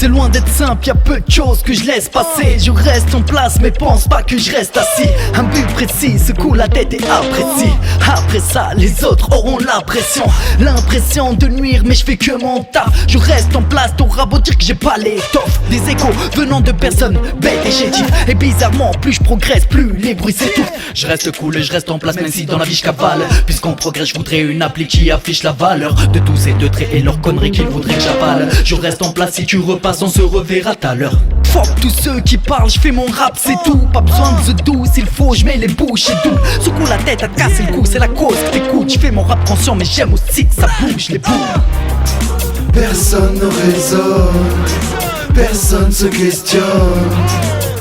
C'est loin d'être simple, y'a peu de choses que je laisse passer. Je reste en place mais pense pas que je reste assis. Un but précis, secoue la tête et apprécie. Après ça, les autres auront la pression. L'impression de nuire mais je fais que mon taf. Je reste en place, t'auras beau dire que j'ai pas l'étoffe. Des échos venant de personnes bêtes et chétives. Et bizarrement, plus je progresse, plus les bruits s'étouffent. Je reste cool et je reste en place même si dans la vie je cavale. Puisqu'on progresse, je voudrais une appli qui affiche la valeur de tous ces deux traits et leurs conneries qu'ils voudraient que j'avale. Je reste en place, si tu repasses on se reverra tout à l'heure. Fuck tous ceux qui parlent, je fais mon rap c'est tout. Pas besoin de The Douce, s'il faut je mets les bouches et tout. Secoue la tête à te casser le cou, c'est la cause que t'écoutes. Je fais mon rap conscient mais j'aime aussi que ça bouge les bouts. Personne ne raisonne, personne se questionne.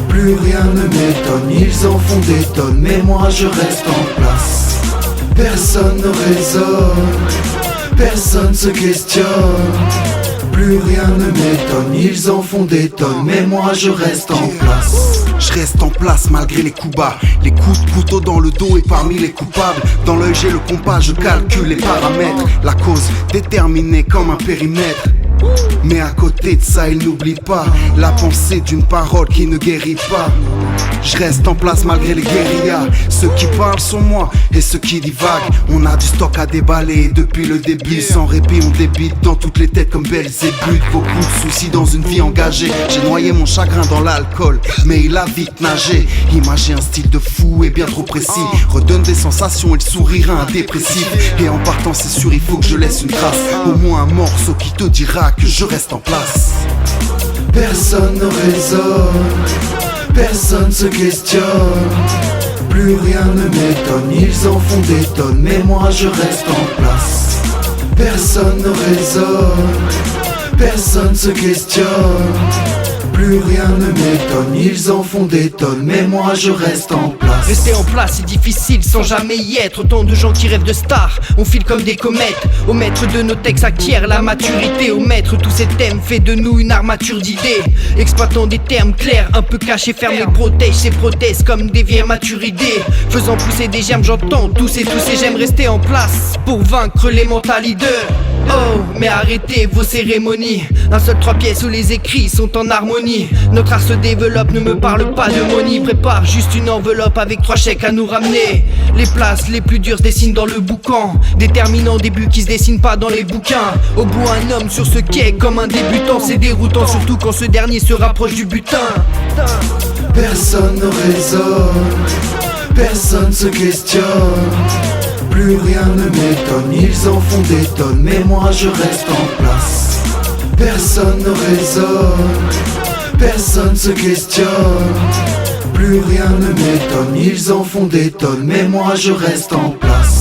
Plus rien ne m'étonne, ils en font des tonnes, mais moi je reste en place. Personne ne raisonne, personne se questionne. Plus rien ne m'étonne, ils en font des tonnes, mais moi je reste en place. Je reste en place malgré les coups bas. Les coups de couteau dans le dos et parmi les coupables. Dans l'œil j'ai le compas, je calcule les paramètres. La cause déterminée comme un périmètre. Mais à côté de ça, il n'oublie pas la pensée d'une parole qui ne guérit pas. Je reste en place malgré les guérillas. Ceux qui parlent sont moi et ceux qui divaguent. On a du stock à déballer depuis le début. Sans répit on débite dans toutes les têtes comme Belzébuth. Beaucoup de soucis dans une vie engagée. J'ai noyé mon chagrin dans l'alcool, mais il a vite nagé. Imagine un style de fou et bien trop précis. Redonne des sensations et le sourire à un dépressif. Et en partant c'est sûr il faut que je laisse une trace. Au moins un morceau qui te dira que je reste en place. Personne ne raisonne, personne se questionne. Plus rien ne m'étonne, ils en font des tonnes, mais moi je reste en place. Personne ne raisonne, personne se questionne. Plus rien ne m'étonne, ils en font des tonnes, mais moi je reste en place. Rester en place c'est difficile sans jamais y être. Autant de gens qui rêvent de stars, on file comme des comètes. Au maître de nos textes acquiert la maturité. Au maître tous ces thèmes fait de nous une armature d'idées. Exploitant des termes clairs, un peu cachés, ferme les protège ses prothèses comme des vieilles maturités. Faisant pousser des germes, j'entends tous et j'aime rester en place pour vaincre les mental leaders. Oh, mais arrêtez vos cérémonies. Un seul 3 pièces où les écrits sont en harmonie. Notre art se développe, ne me parle pas de money. Prépare juste une enveloppe avec 3 chèques à nous ramener. Les places les plus dures se dessinent dans le boucan. Déterminant des buts qui se dessinent pas dans les bouquins. Au bout un homme sur ce quai comme un débutant. C'est déroutant surtout quand ce dernier se rapproche du butin. Personne ne raisonne, personne se questionne. Plus rien ne m'étonne, ils en font des tonnes, mais moi je reste en place. Personne ne raisonne, personne se questionne. Plus rien ne m'étonne, ils en font des tonnes, mais moi je reste en place.